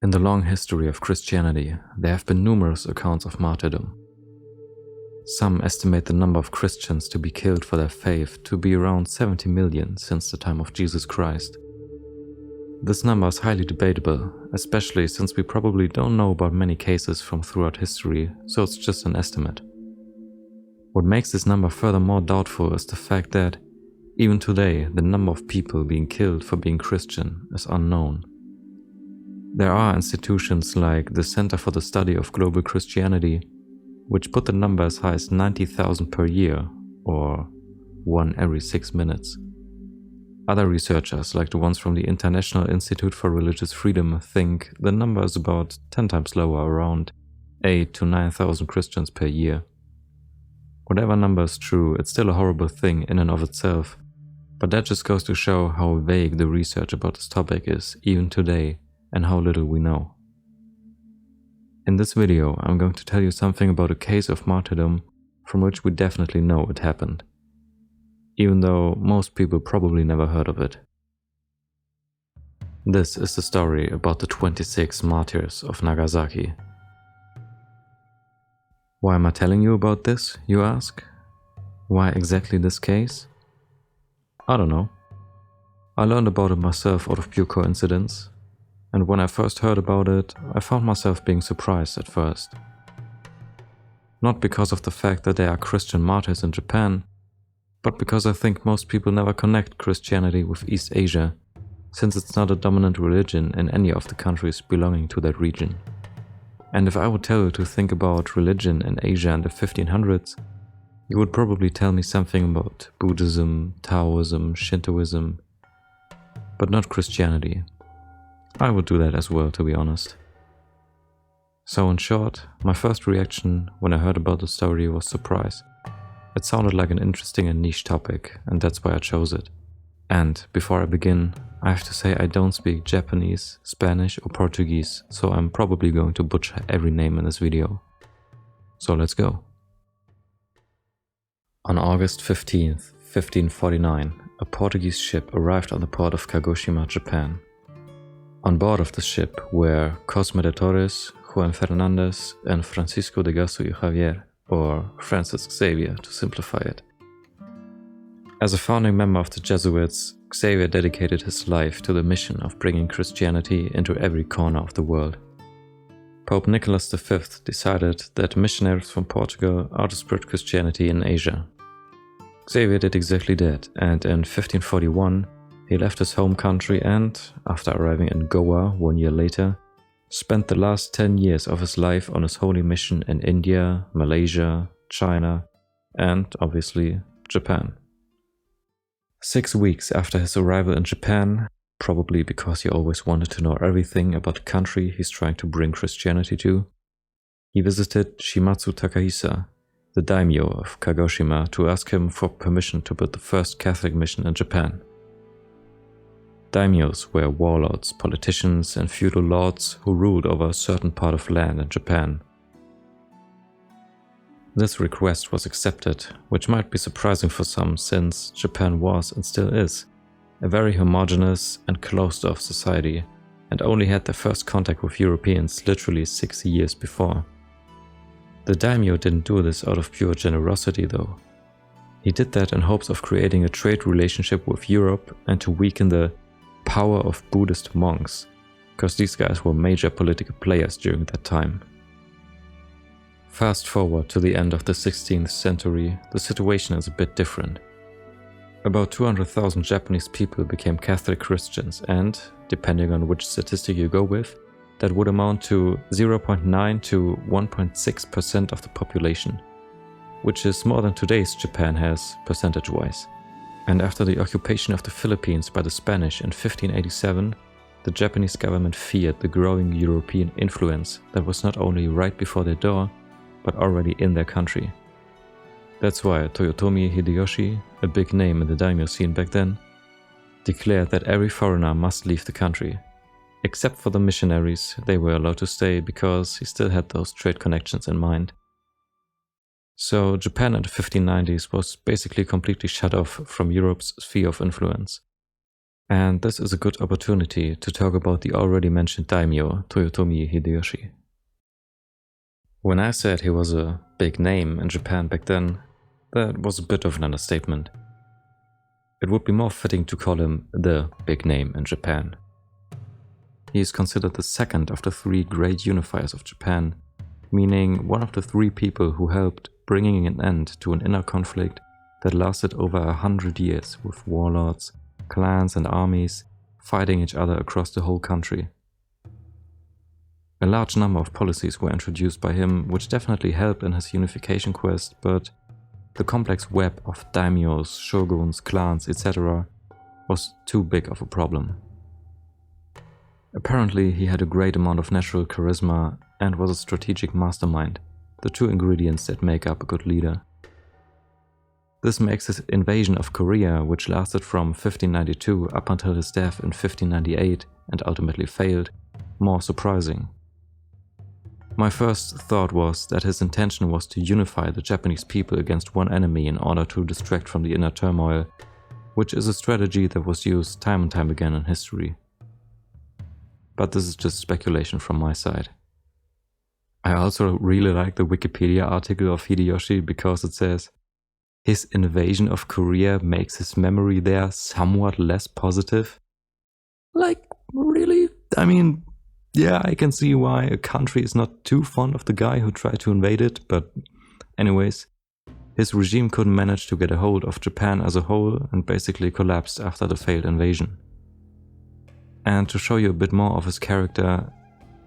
In the long history of Christianity, there have been numerous accounts of martyrdom. Some estimate the number of Christians to be killed for their faith to be around 70 million since the time of Jesus Christ. This number is highly debatable, especially since we probably don't know about many cases from throughout history, so it's just an estimate. What makes this number furthermore doubtful is the fact that, even today, the number of people being killed for being Christian is unknown. There are institutions like the Center for the Study of Global Christianity, which put the number as high as 90,000 per year, or one every 6 minutes. Other researchers, like the ones from the International Institute for Religious Freedom, think the number is about 10 times lower, around 8,000 to 9,000 Christians per year. Whatever number is true, it's still a horrible thing in and of itself, but that just goes to show how vague the research about this topic is, even today, and how little we know. In this video, I'm going to tell you something about a case of martyrdom from which we definitely know it happened, even though most people probably never heard of it. This is the story about the 26 Martyrs of Nagasaki. Why am I telling you about this, you ask? Why exactly this case? I don't know. I learned about it myself out of pure coincidence, and when I first heard about it, I found myself being surprised at first. Not because of the fact that there are Christian martyrs in Japan, but because I think most people never connect Christianity with East Asia, since it's not a dominant religion in any of the countries belonging to that region. And if I would tell you to think about religion in Asia in the 1500s, you would probably tell me something about Buddhism, Taoism, Shintoism, but not Christianity. I would do that as well, to be honest. So in short, my first reaction when I heard about the story was surprise. It sounded like an interesting and niche topic, and that's why I chose it. And before I begin, I have to say I don't speak Japanese, Spanish or Portuguese, so I'm probably going to butcher every name in this video. So let's go. On August 15th, 1549, a Portuguese ship arrived on the port of Kagoshima, Japan. On board of the ship were Cosme de Torres, Juan Fernandez, and Francisco de Gasso y Javier, or Francis Xavier to simplify it. As a founding member of the Jesuits, Xavier dedicated his life to the mission of bringing Christianity into every corner of the world. Pope Nicholas V decided that missionaries from Portugal are to spread Christianity in Asia. Xavier did exactly that, and in 1541 he left his home country and, after arriving in Goa 1 year later, spent the last 10 years of his life on his holy mission in India, Malaysia, China, and, obviously, Japan. 6 weeks after his arrival in Japan, probably because he always wanted to know everything about the country he's trying to bring Christianity to, he visited Shimatsu Takahisa, the daimyo of Kagoshima, to ask him for permission to build the first Catholic mission in Japan. Daimyos were warlords, politicians, and feudal lords who ruled over a certain part of land in Japan. This request was accepted, which might be surprising for some since Japan was, and still is, a very homogeneous and closed-off society, and only had their first contact with Europeans literally 60 years before. The daimyo didn't do this out of pure generosity though. He did that in hopes of creating a trade relationship with Europe and to weaken the power of Buddhist monks, because these guys were major political players during that time. Fast forward to the end of the 16th century, the situation is a bit different. About 200,000 Japanese people became Catholic Christians and, depending on which statistic you go with, that would amount to 0.9 to 1.6% of the population, which is more than today's Japan has percentage-wise. And after the occupation of the Philippines by the Spanish in 1587, the Japanese government feared the growing European influence that was not only right before their door, but already in their country. That's why Toyotomi Hideyoshi, a big name in the daimyo scene back then, declared that every foreigner must leave the country. Except for the missionaries, they were allowed to stay because he still had those trade connections in mind. So Japan in the 1590s was basically completely shut off from Europe's sphere of influence. And this is a good opportunity to talk about the already mentioned daimyo, Toyotomi Hideyoshi. When I said he was a big name in Japan back then, that was a bit of an understatement. It would be more fitting to call him the big name in Japan. He is considered the second of the three great unifiers of Japan, meaning one of the three people who helped bringing an end to an inner conflict that lasted over 100 years with warlords, clans and armies fighting each other across the whole country. A large number of policies were introduced by him, which definitely helped in his unification quest, but the complex web of daimyos, shoguns, clans, etc. was too big of a problem. Apparently, he had a great amount of natural charisma and was a strategic mastermind, the two ingredients that make up a good leader. This makes his invasion of Korea, which lasted from 1592 up until his death in 1598 and ultimately failed, more surprising. My first thought was that his intention was to unify the Japanese people against one enemy in order to distract from the inner turmoil, which is a strategy that was used time and time again in history. But this is just speculation from my side. I also really like the Wikipedia article of Hideyoshi because it says, his invasion of Korea makes his memory there somewhat less positive. Like, really? I mean, yeah, I can see why a country is not too fond of the guy who tried to invade it, but anyways, his regime couldn't manage to get a hold of Japan as a whole and basically collapsed after the failed invasion. And to show you a bit more of his character,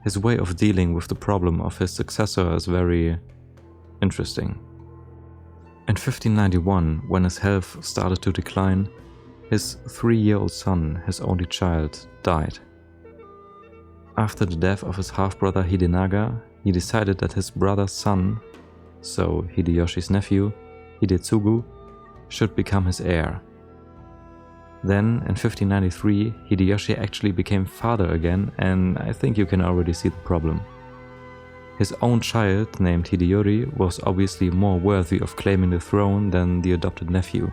his way of dealing with the problem of his successor is very interesting. In 1591, when his health started to decline, his 3-year-old son, his only child, died. After the death of his half-brother Hidenaga, he decided that his brother's son, so Hideyoshi's nephew, Hidetsugu, should become his heir. Then, in 1593, Hideyoshi actually became father again, and I think you can already see the problem. His own child, named Hideyori, was obviously more worthy of claiming the throne than the adopted nephew.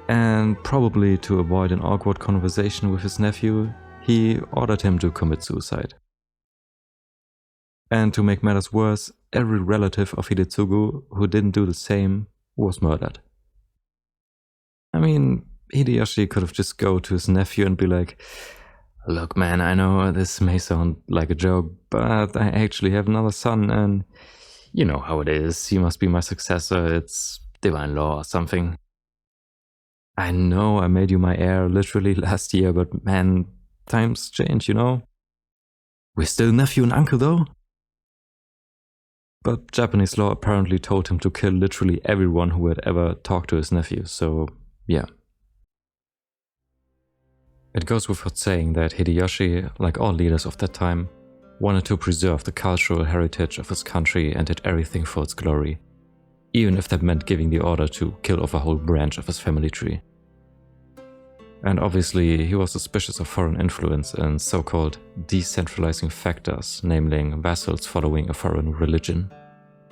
And probably to avoid an awkward conversation with his nephew, he ordered him to commit suicide. And to make matters worse, every relative of Hidetsugu who didn't do the same was murdered. I mean, Hideyoshi could have just go to his nephew and be like, look man, I know this may sound like a joke, but I actually have another son and you know how it is, he must be my successor, it's divine law or something. I know I made you my heir literally last year, but man, times change, you know? We're still nephew and uncle though? But Japanese law apparently told him to kill literally everyone who had ever talked to his nephew, so yeah. It goes without saying that Hideyoshi, like all leaders of that time, wanted to preserve the cultural heritage of his country and did everything for its glory, even if that meant giving the order to kill off a whole branch of his family tree. And obviously he was suspicious of foreign influence and so-called decentralizing factors, namely vassals following a foreign religion.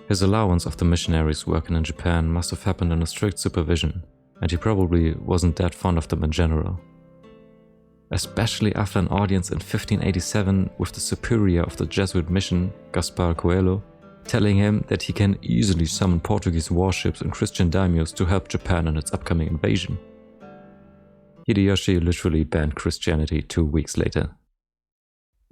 His allowance of the missionaries working in Japan must have happened under strict supervision, and he probably wasn't that fond of them in general. Especially after an audience in 1587 with the superior of the Jesuit mission, Gaspar Coelho, telling him that he can easily summon Portuguese warships and Christian daimyos to help Japan in its upcoming invasion. Hideyoshi literally banned Christianity 2 weeks later.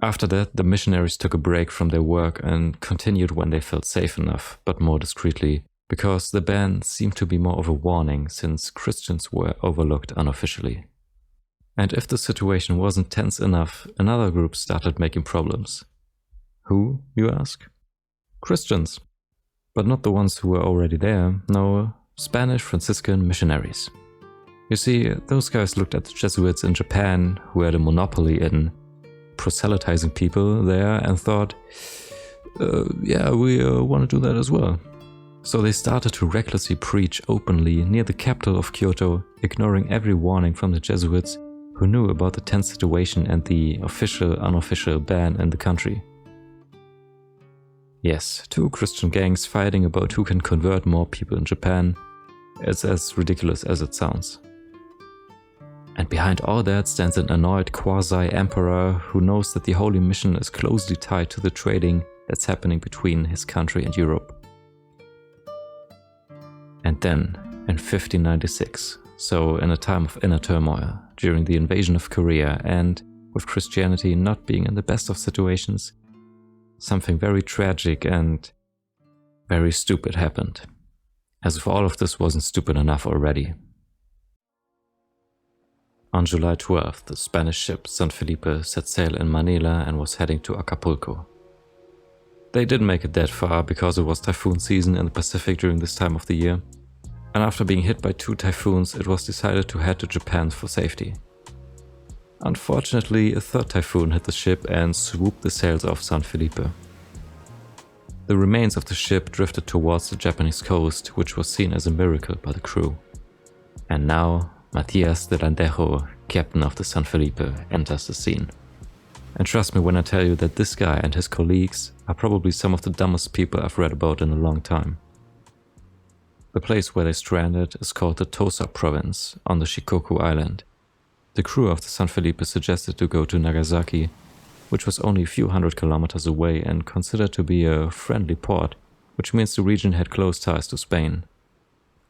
After that, the missionaries took a break from their work and continued when they felt safe enough, but more discreetly, because the ban seemed to be more of a warning since Christians were overlooked unofficially. And if the situation wasn't tense enough, another group started making problems. Who, you ask? Christians. But not the ones who were already there, no, Spanish Franciscan missionaries. You see, those guys looked at the Jesuits in Japan, who had a monopoly in proselytizing people there, and thought, yeah, we want to do that as well. So they started to recklessly preach openly near the capital of Kyoto, ignoring every warning from the Jesuits, who knew about the tense situation and the official-unofficial ban in the country. Yes, 2 Christian gangs fighting about who can convert more people in Japan. It's as ridiculous as it sounds. And behind all that stands an annoyed quasi-emperor who knows that the Holy Mission is closely tied to the trading that's happening between his country and Europe. And then, in 1596, so in a time of inner turmoil, during the invasion of Korea and with Christianity not being in the best of situations, something very tragic and very stupid happened. As if all of this wasn't stupid enough already. On July 12th, the Spanish ship San Felipe set sail in Manila and was heading to Acapulco. They didn't make it that far because it was typhoon season in the Pacific during this time of the year, and after being hit by 2 typhoons, it was decided to head to Japan for safety. Unfortunately, a 3rd typhoon hit the ship and swooped the sails off San Felipe. The remains of the ship drifted towards the Japanese coast, which was seen as a miracle by the crew. And now, Matias de Landejo, captain of the San Felipe, enters the scene. And trust me when I tell you that this guy and his colleagues are probably some of the dumbest people I've read about in a long time. The place where they stranded is called the Tosa province on the Shikoku Island. The crew of the San Felipe suggested to go to Nagasaki, which was only a few hundred kilometers away and considered to be a friendly port, which means the region had close ties to Spain.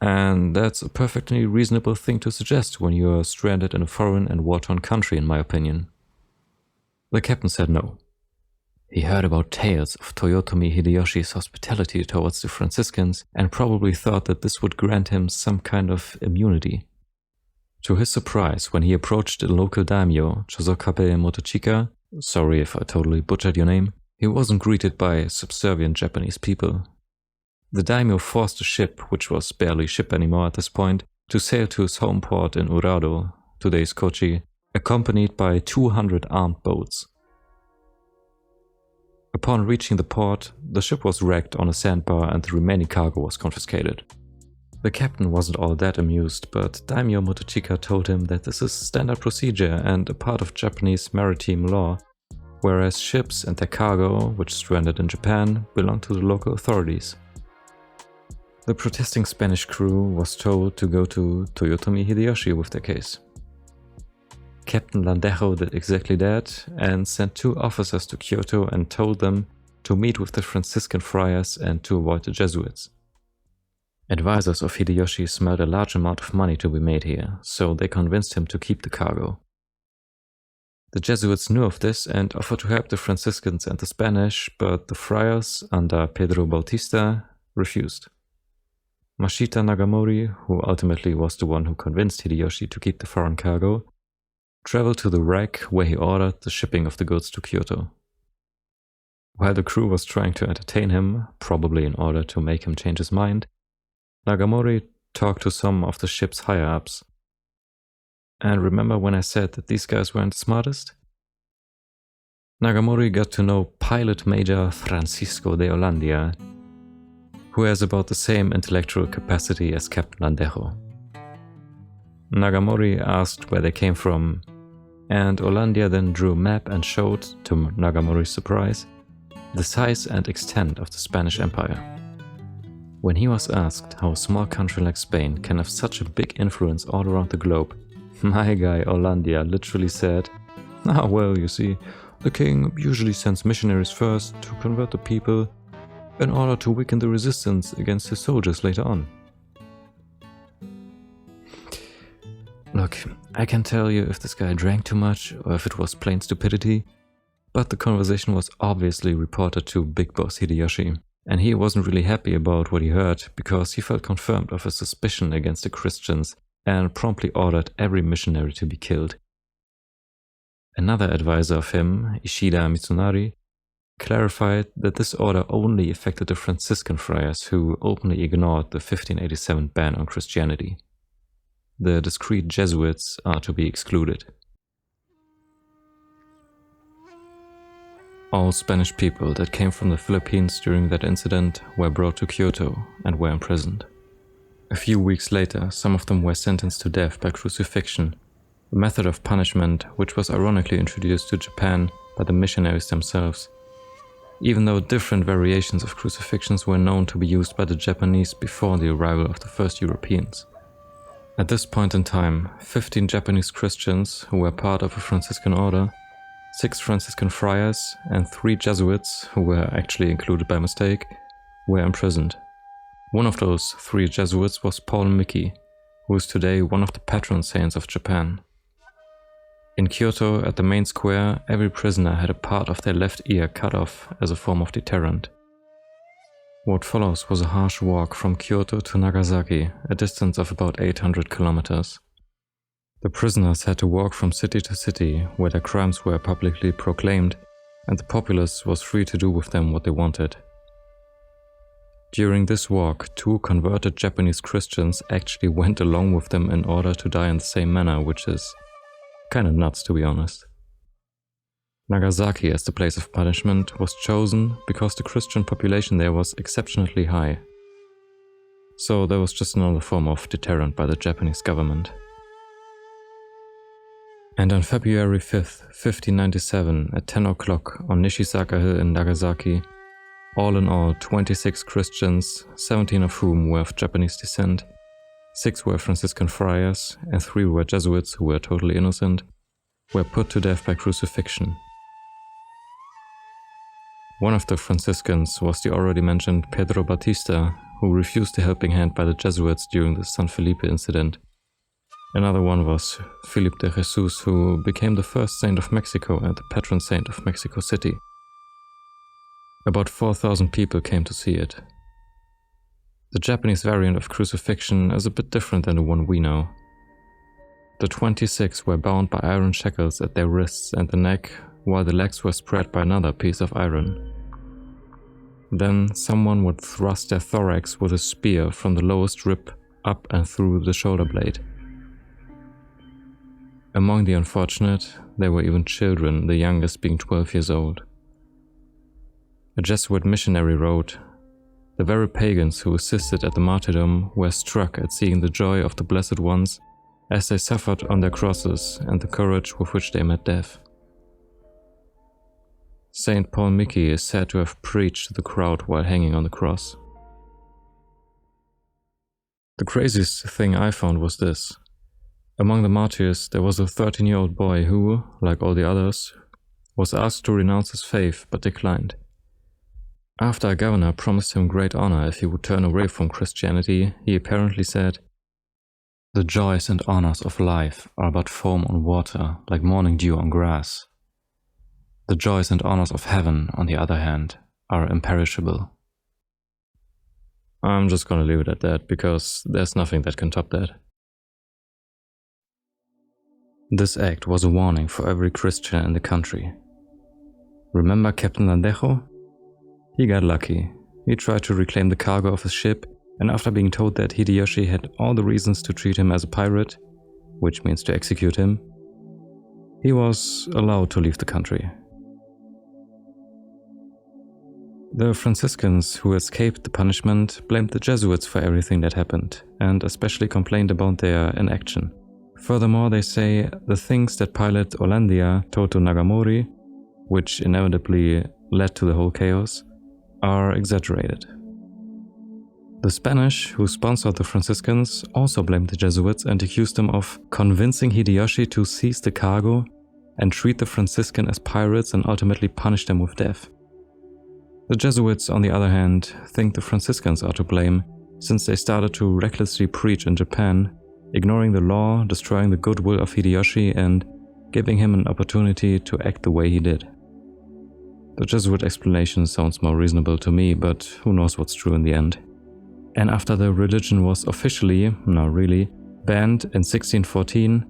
And that's a perfectly reasonable thing to suggest when you are stranded in a foreign and war-torn country, in my opinion. The captain said no. He heard about tales of Toyotomi Hideyoshi's hospitality towards the Franciscans and probably thought that this would grant him some kind of immunity. To his surprise, when he approached the local daimyo, Chozokabe Motochika, sorry if I totally butchered your name, he wasn't greeted by subservient Japanese people. The daimyo forced the ship, which was barely a ship anymore at this point, to sail to his home port in Urado, today's Kochi, accompanied by 200 armed boats. Upon reaching the port, the ship was wrecked on a sandbar and the remaining cargo was confiscated. The captain wasn't all that amused, but Daimyo Motochika told him that this is standard procedure and a part of Japanese maritime law, whereas ships and their cargo, which stranded in Japan, belong to the local authorities. The protesting Spanish crew was told to go to Toyotomi Hideyoshi with their case. Captain Landejo did exactly that and sent 2 officers to Kyoto and told them to meet with the Franciscan friars and to avoid the Jesuits. Advisors of Hideyoshi smelled a large amount of money to be made here, so they convinced him to keep the cargo. The Jesuits knew of this and offered to help the Franciscans and the Spanish, but the friars, under Pedro Bautista, refused. Mashita Nagamori, who ultimately was the one who convinced Hideyoshi to keep the foreign cargo, traveled to the wreck where he ordered the shipping of the goods to Kyoto. While the crew was trying to entertain him, probably in order to make him change his mind, Nagamori talked to some of the ship's higher-ups. And remember when I said that these guys weren't the smartest? Nagamori got to know Pilot Major Francisco de Hollandia, who has about the same intellectual capacity as Captain Landejo. Nagamori asked where they came from, and Hollandia then drew a map and showed, to Nagamori's surprise, the size and extent of the Spanish Empire. When he was asked how a small country like Spain can have such a big influence all around the globe, my guy Hollandia literally said, well, you see, the king usually sends missionaries first to convert the people in order to weaken the resistance against his soldiers later on. Look, I can't tell you if this guy drank too much or if it was plain stupidity, but the conversation was obviously reported to Big Boss Hideyoshi, and he wasn't really happy about what he heard because he felt confirmed of a suspicion against the Christians and promptly ordered every missionary to be killed. Another advisor of him, Ishida Mitsunari, clarified that this order only affected the Franciscan friars who openly ignored the 1587 ban on Christianity. The discreet Jesuits are to be excluded. All Spanish people that came from the Philippines during that incident were brought to Kyoto and were imprisoned. A few weeks later, some of them were sentenced to death by crucifixion, a method of punishment which was ironically introduced to Japan by the missionaries themselves, even though different variations of crucifixions were known to be used by the Japanese before the arrival of the first Europeans. At this point in time, 15 Japanese Christians who were part of a Franciscan order, 6 Franciscan friars, and 3 Jesuits, who were actually included by mistake, were imprisoned. One of those 3 Jesuits was Paul Miki, who is today one of the patron saints of Japan. In Kyoto, at the main square, every prisoner had a part of their left ear cut off as a form of deterrent. What follows was a harsh walk from Kyoto to Nagasaki, a distance of about 800 kilometers. The prisoners had to walk from city to city, where their crimes were publicly proclaimed, and the populace was free to do with them what they wanted. During this walk, 2 converted Japanese Christians actually went along with them in order to die in the same manner, which is kinda nuts, to be honest. Nagasaki as the place of punishment was chosen because the Christian population there was exceptionally high. So there was just another form of deterrent by the Japanese government. And on February 5th, 1597, at 10 o'clock on Nishisaka Hill in Nagasaki, all in all 26 Christians, 17 of whom were of Japanese descent, 6 were Franciscan friars, and 3 were Jesuits who were totally innocent, were put to death by crucifixion. One of the Franciscans was the already mentioned Pedro Batista, who refused a helping hand by the Jesuits during the San Felipe incident. Another one was Felipe de Jesus, who became the first saint of Mexico and the patron saint of Mexico City. About 4,000 people came to see it. The Japanese variant of crucifixion is a bit different than the one we know. The 26 were bound by iron shackles at their wrists and the neck, while the legs were spread by another piece of iron. Then someone would thrust their thorax with a spear from the lowest rib up and through the shoulder blade. Among the unfortunate, there were even children, the youngest being 12 years old. A Jesuit missionary wrote, "The very pagans who assisted at the martyrdom were struck at seeing the joy of the blessed ones as they suffered on their crosses and the courage with which they met death." Saint Paul Miki is said to have preached to the crowd while hanging on the cross. The craziest thing I found was this. Among the martyrs, there was a 13-year-old boy who, like all the others, was asked to renounce his faith but declined. After a governor promised him great honor if he would turn away from Christianity, he apparently said, "The joys and honors of life are but foam on water, like morning dew on grass. The joys and honors of heaven, on the other hand, are imperishable." I'm just gonna leave it at that, because there's nothing that can top that. This act was a warning for every Christian in the country. Remember Captain Landejo? He got lucky. He tried to reclaim the cargo of his ship, and after being told that Hideyoshi had all the reasons to treat him as a pirate, which means to execute him, he was allowed to leave the country. The Franciscans who escaped the punishment blamed the Jesuits for everything that happened, and especially complained about their inaction. Furthermore, they say the things that pilot Olandia told to Nagamori, which inevitably led to the whole chaos, are exaggerated. The Spanish, who sponsored the Franciscans, also blamed the Jesuits and accused them of convincing Hideyoshi to seize the cargo and treat the Franciscan as pirates and ultimately punish them with death. The Jesuits, on the other hand, think the Franciscans are to blame, since they started to recklessly preach in Japan, ignoring the law, destroying the goodwill of Hideyoshi, and giving him an opportunity to act the way he did. The Jesuit explanation sounds more reasonable to me, but who knows what's true in the end. And after the religion was officially, not really, banned in 1614,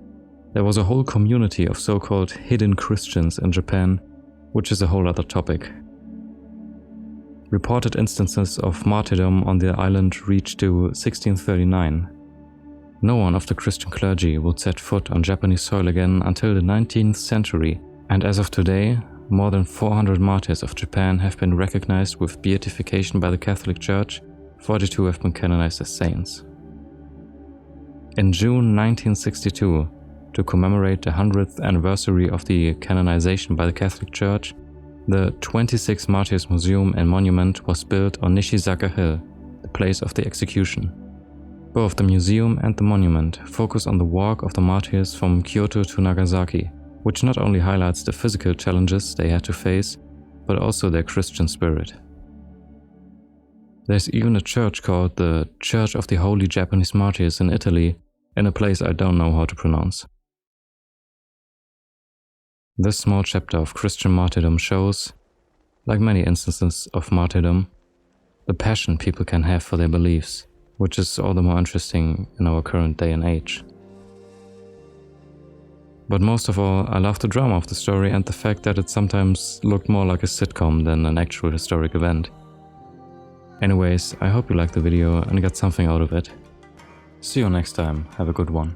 there was a whole community of so-called hidden Christians in Japan, which is a whole other topic. Reported instances of martyrdom on the island reached to 1639. No one of the Christian clergy would set foot on Japanese soil again until the 19th century, and as of today, more than 400 martyrs of Japan have been recognized with beatification by the Catholic Church, 42 have been canonized as saints. In June 1962, to commemorate the 100th anniversary of the canonization by the Catholic Church, the 26 Martyrs Museum and Monument was built on Nishisaka Hill, the place of the execution. Both the museum and the monument focus on the walk of the martyrs from Kyoto to Nagasaki, which not only highlights the physical challenges they had to face, but also their Christian spirit. There's even a church called the Church of the Holy Japanese Martyrs in Italy, in a place I don't know how to pronounce. This small chapter of Christian martyrdom shows, like many instances of martyrdom, the passion people can have for their beliefs, which is all the more interesting in our current day and age. But most of all, I love the drama of the story and the fact that it sometimes looked more like a sitcom than an actual historic event. Anyways, I hope you liked the video and got something out of it. See you next time, have a good one.